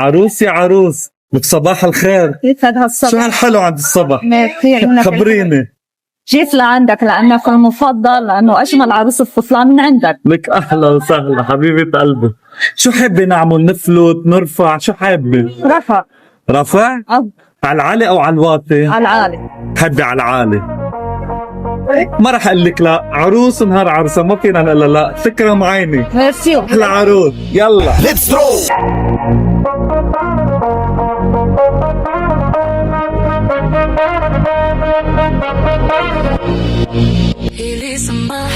عروس يا عروس، لك صباح الخير. يسعد شو هالصبح. هالحلو عند الصبح؟ ميرسي عيونك. خبريني. جيت لعندك لأنك المفضل، لأنه أجمل عروس بتطلع من عندك. لك اهلا وسهلا حبيبة قلبي. شو حابة نعمل؟ نفلت نرفع؟ شو حابة؟ رفع. رفع؟ أو على العالي او على الواطي؟ على العالي. حبي على العالي. ما رح اقول لك لا، عروس نهار عرسة ما فينا نقول لها لا، تكرم عيني. ميرسي. احلى عروس، يلا Let's go! He lives in my